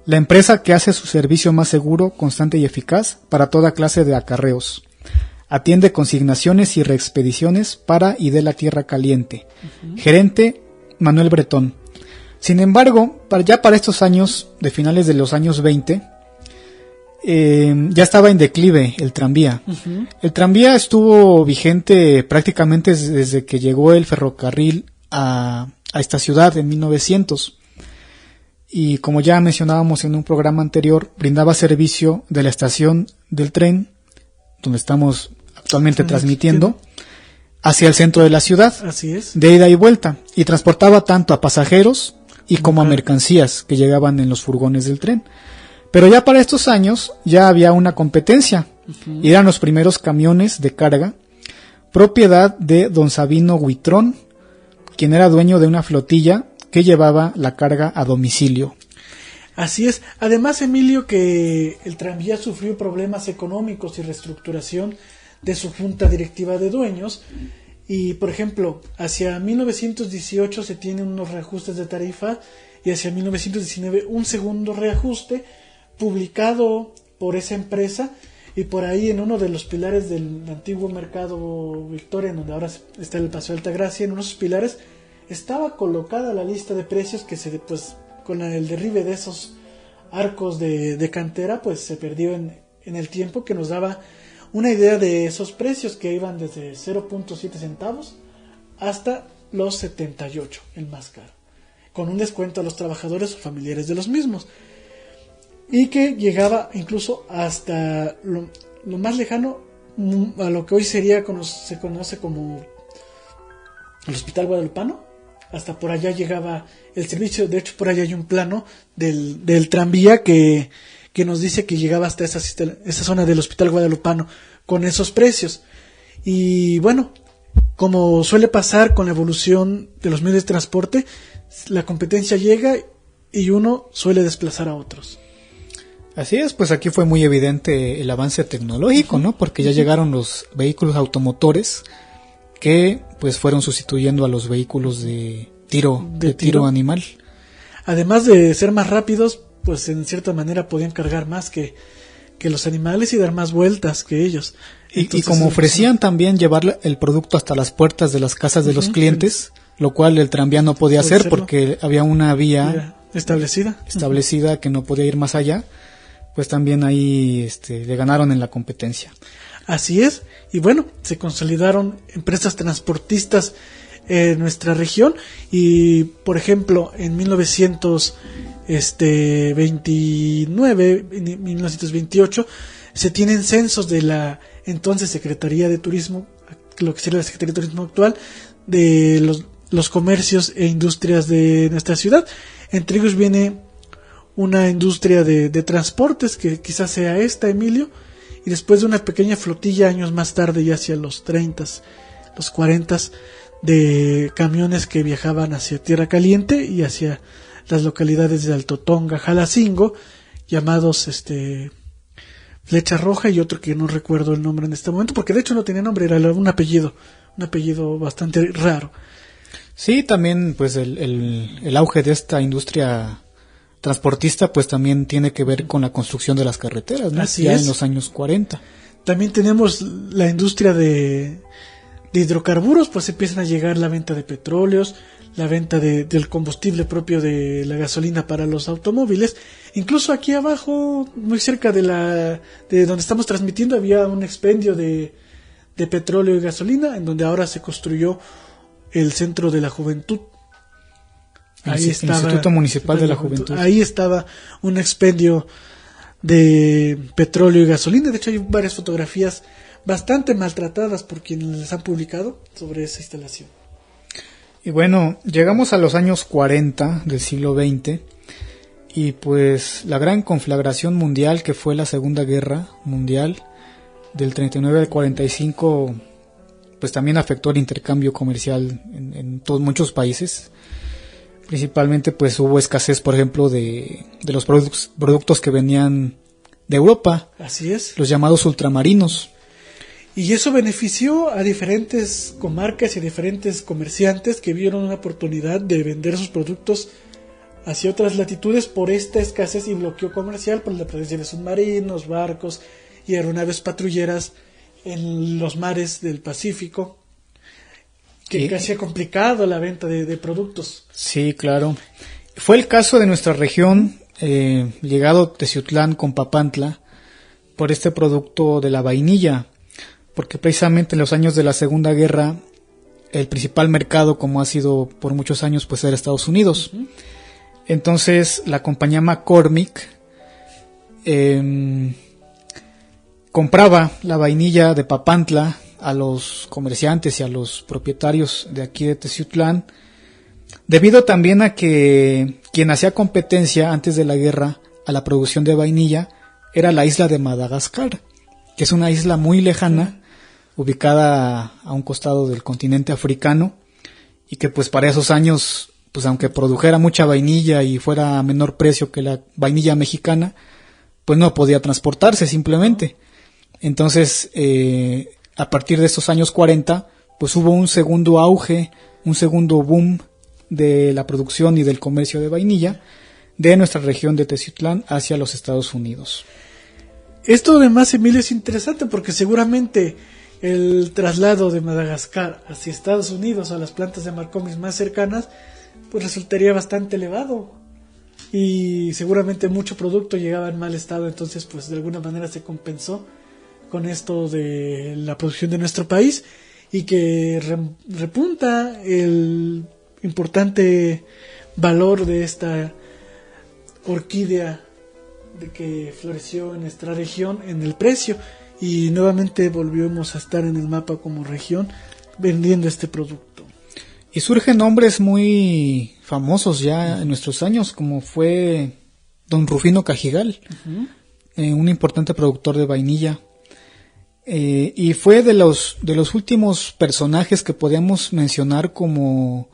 la empresa que hace su servicio más seguro, constante y eficaz para toda clase de acarreos. Atiende consignaciones y reexpediciones para y de la Tierra Caliente. Gerente, Manuel Bretón. Sin embargo, ya para estos años, de finales de los años 20, ya estaba en declive el tranvía. El tranvía estuvo vigente prácticamente desde que llegó el ferrocarril a esta ciudad en 1900. Y como ya mencionábamos en un programa anterior, brindaba servicio de la estación del tren, donde estamos actualmente transmitiendo, hacia el centro de la ciudad. Así es. De ida y vuelta, y transportaba tanto a pasajeros y como a mercancías que llegaban en los furgones del tren. Pero ya para estos años ya había una competencia, y eran los primeros camiones de carga, propiedad de don Sabino Huitrón, quien era dueño de una flotilla que llevaba la carga a domicilio. Así es. Además, Emilio, que el tranvía sufrió problemas económicos y reestructuración de su junta directiva de dueños, y por ejemplo, hacia 1918 se tienen unos reajustes de tarifa, y hacia 1919 un segundo reajuste publicado por esa empresa, y por ahí en uno de los pilares del antiguo mercado Victoria, en donde ahora está el Paseo de Altagracia, en unos de esos pilares estaba colocada la lista de precios que con el derribe de esos arcos de cantera, pues se perdió en el tiempo, que nos daba una idea de esos precios que iban desde 0.7 centavos hasta los 78, el más caro, con un descuento a los trabajadores o familiares de los mismos, y que llegaba incluso hasta lo más lejano a lo que hoy se conoce como el Hospital Guadalupano. Hasta por allá llegaba el servicio. De hecho, por allá hay un plano del tranvía que nos dice que llegaba hasta esa zona del Hospital Guadalupano con esos precios. Y bueno, como suele pasar con la evolución de los medios de transporte, la competencia llega y uno suele desplazar a otros. Así es, pues aquí fue muy evidente el avance tecnológico, ¿no? Porque ya llegaron los vehículos automotores que pues fueron sustituyendo a los vehículos de tiro animal. Además de ser más rápidos, pues en cierta manera podían cargar más que los animales y dar más vueltas que ellos. Y como ofrecían también llevar el producto hasta las puertas de las casas de los clientes, lo cual el tranvía no podía hacer porque había una vía establecida que no podía ir más allá, pues también ahí le ganaron en la competencia. Así es, y bueno, se consolidaron empresas transportistas en nuestra región, y por ejemplo en 1928 Se tienen censos de la entonces Secretaría de Turismo, lo que sería la Secretaría de Turismo actual, de los comercios e industrias de nuestra ciudad. Entre ellos viene una industria de transportes, que quizás sea esta, Emilio, y después de una pequeña flotilla años más tarde, ya hacia los 30, los 40, de camiones que viajaban hacia Tierra Caliente y hacia las localidades de Alto Tonga, Jalacingo, llamados Flecha Roja, y otro que no recuerdo el nombre en este momento, porque de hecho no tenía nombre, era un apellido bastante raro. Sí, también pues el auge de esta industria transportista pues también tiene que ver con la construcción de las carreteras, ¿no? Así ya es. En los años 40. También tenemos la industria de hidrocarburos, pues empiezan a llegar la venta de petróleos, la venta del combustible propio de la gasolina para los automóviles. Incluso aquí abajo, muy cerca de donde estamos transmitiendo, había un expendio de petróleo y gasolina, en donde ahora se construyó el Centro de la Juventud. Ahí estaba, Instituto Municipal de la Juventud. Ahí estaba un expendio de petróleo y gasolina. De hecho, hay varias fotografías bastante maltratadas por quienes les han publicado sobre esa instalación. Y bueno, llegamos a los años 40 del siglo XX y pues la gran conflagración mundial que fue la Segunda Guerra Mundial del 39 al 45 pues también afectó el intercambio comercial en muchos países. Principalmente pues hubo escasez, por ejemplo, de los productos que venían de Europa. Así es. Los llamados ultramarinos. Y eso benefició a diferentes comarcas y a diferentes comerciantes que vieron una oportunidad de vender sus productos hacia otras latitudes por esta escasez y bloqueo comercial por la presencia de submarinos, barcos y aeronaves patrulleras en los mares del Pacífico, que hacía complicado la venta de productos. Sí, claro. Fue el caso de nuestra región, llegado Teciutlán con Papantla, por este producto de la vainilla, porque precisamente en los años de la Segunda Guerra el principal mercado, como ha sido por muchos años, pues era Estados Unidos. Uh-huh. Entonces la compañía McCormick compraba la vainilla de Papantla a los comerciantes y a los propietarios de aquí de Teciutlán, debido también a que quien hacía competencia antes de la guerra a la producción de vainilla era la isla de Madagascar, que es una isla muy lejana, ubicada a un costado del continente africano, y que pues para esos años, pues aunque produjera mucha vainilla y fuera a menor precio que la vainilla mexicana, pues no podía transportarse simplemente. Entonces, a partir de estos años 40, pues hubo un segundo auge, un segundo boom de la producción y del comercio de vainilla de nuestra región de Teciutlán hacia los Estados Unidos. Esto además, Emilio, es interesante porque seguramente el traslado de Madagascar hacia Estados Unidos a las plantas de McCormick más cercanas pues resultaría bastante elevado y seguramente mucho producto llegaba en mal estado, entonces pues de alguna manera se compensó con esto de la producción de nuestro país y que repunta el importante valor de esta orquídea de que floreció en nuestra región en el precio, y nuevamente volvimos a estar en el mapa como región vendiendo este producto. Y surgen nombres muy famosos ya en nuestros años, como fue don Rufino Cajigal, un importante productor de vainilla, y fue de los últimos personajes que podíamos mencionar como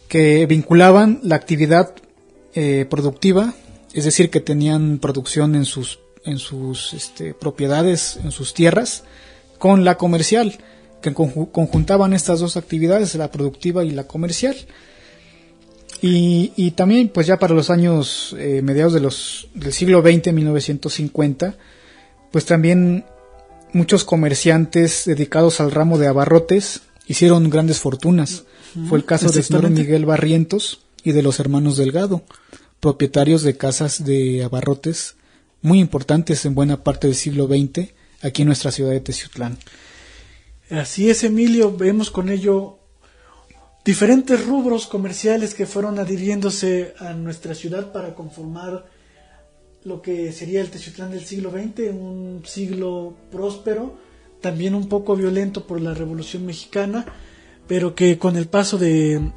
que vinculaban la actividad productiva, es decir, que tenían producción en sus propiedades, en sus tierras, con la comercial, que conjuntaban estas dos actividades, la productiva y la comercial. Y también, pues ya para los años mediados del siglo XX, 1950, pues también muchos comerciantes dedicados al ramo de abarrotes hicieron grandes fortunas. Fue el caso del señor Miguel Barrientos y de los hermanos Delgado, propietarios de casas de abarrotes muy importantes en buena parte del siglo XX aquí en nuestra ciudad de Teciutlán. Así es, Emilio, vemos con ello diferentes rubros comerciales que fueron adhiriéndose a nuestra ciudad para conformar lo que sería el Teciutlán del siglo XX, un siglo próspero, también un poco violento por la Revolución Mexicana, pero que con el paso de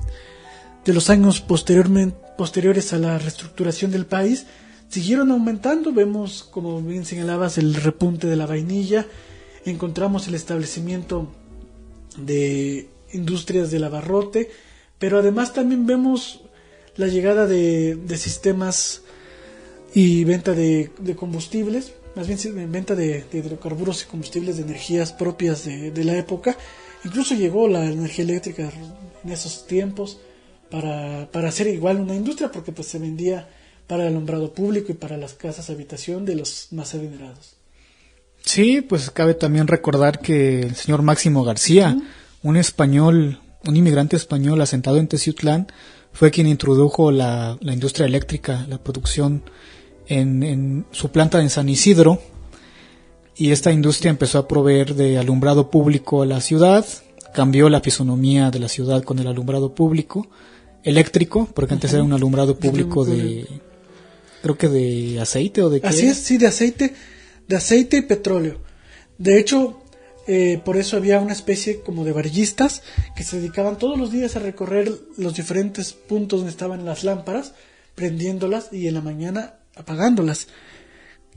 los años posteriores a la reestructuración del país, siguieron aumentando. Vemos, como bien señalabas, el repunte de la vainilla, encontramos el establecimiento de industrias del abarrote, pero además también vemos la llegada de sistemas y venta de combustibles, más bien venta de hidrocarburos y combustibles de energías propias de la época. Incluso llegó la energía eléctrica en esos tiempos para hacer igual una industria, porque pues se vendía para el alumbrado público y para las casas habitación de los más adinerados. Sí, pues cabe también recordar que el señor Máximo García, un inmigrante español asentado en Teciutlán, fue quien introdujo la industria eléctrica, la producción en su planta en San Isidro, y esta industria empezó a proveer de alumbrado público a la ciudad, cambió la fisonomía de la ciudad con el alumbrado público eléctrico, porque antes era un alumbrado público creo que de aceite o de qué. Así es, sí, de aceite y petróleo. De hecho, por eso había una especie como de varillistas que se dedicaban todos los días a recorrer los diferentes puntos donde estaban las lámparas, prendiéndolas y en la mañana apagándolas.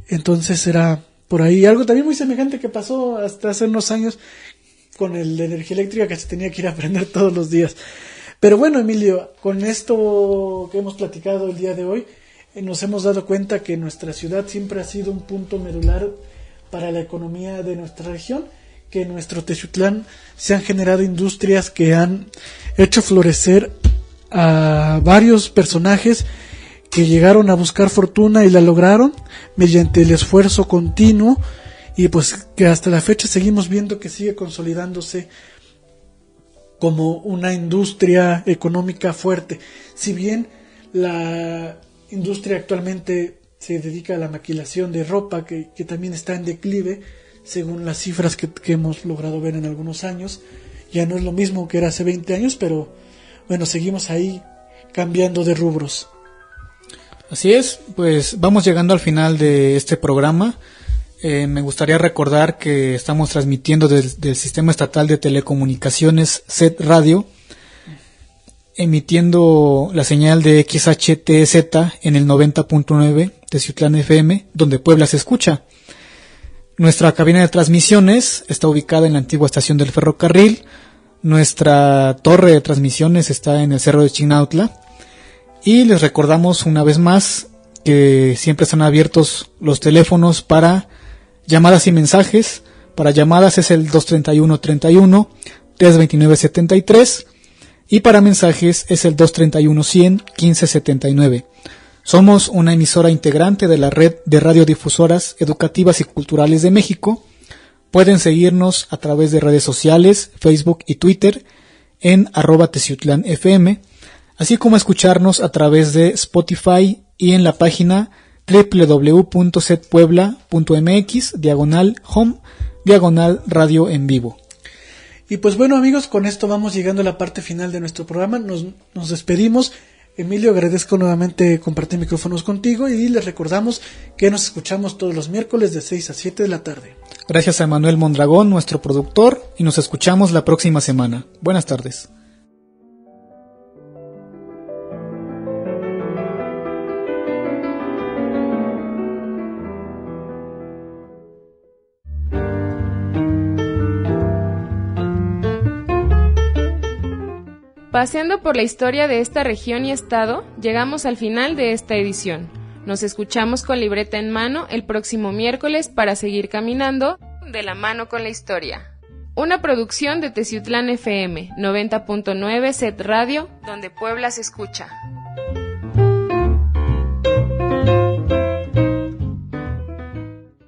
Entonces era por ahí algo también muy semejante que pasó hasta hace unos años con la energía eléctrica, que se tenía que ir a prender todos los días. Pero bueno, Emilio, con esto que hemos platicado el día de hoy, nos hemos dado cuenta que nuestra ciudad siempre ha sido un punto medular para la economía de nuestra región, que en nuestro Teciutlán se han generado industrias que han hecho florecer a varios personajes que llegaron a buscar fortuna y la lograron mediante el esfuerzo continuo, y pues que hasta la fecha seguimos viendo que sigue consolidándose como una industria económica fuerte. Si bien la industria actualmente se dedica a la maquilación de ropa, que también está en declive, según las cifras que hemos logrado ver en algunos años, ya no es lo mismo que era hace 20 años, pero bueno, seguimos ahí cambiando de rubros. Así es, pues vamos llegando al final de este programa. Me gustaría recordar que estamos transmitiendo del Sistema Estatal de Telecomunicaciones SET Radio, emitiendo la señal de XHTZ en el 90.9 Teciutlán FM, donde Puebla se escucha. Nuestra cabina de transmisiones está ubicada en la antigua estación del ferrocarril. Nuestra torre de transmisiones está en el Cerro de Chignautla. Y les recordamos una vez más que siempre están abiertos los teléfonos para llamadas y mensajes. Para llamadas es el 231-31, 329-73, y para mensajes es el 231-100-1579. Somos una emisora integrante de la red de radiodifusoras educativas y culturales de México. Pueden seguirnos a través de redes sociales, Facebook y Twitter en @teciutlanfm, así como escucharnos a través de Spotify y en la página www.setpuebla.mx/home/radio en vivo. Y pues bueno, amigos, con esto vamos llegando a la parte final de nuestro programa. Nos despedimos. Emilio, agradezco nuevamente compartir micrófonos contigo y les recordamos que nos escuchamos todos los miércoles de 6 a 7 de la tarde. Gracias a Manuel Mondragón, nuestro productor, y nos escuchamos la próxima semana. Buenas tardes. Paseando por la historia de esta región y estado, llegamos al final de esta edición. Nos escuchamos con libreta en mano el próximo miércoles para seguir caminando de la mano con la historia. Una producción de Teciutlán FM, 90.9 SET Radio, donde Puebla se escucha.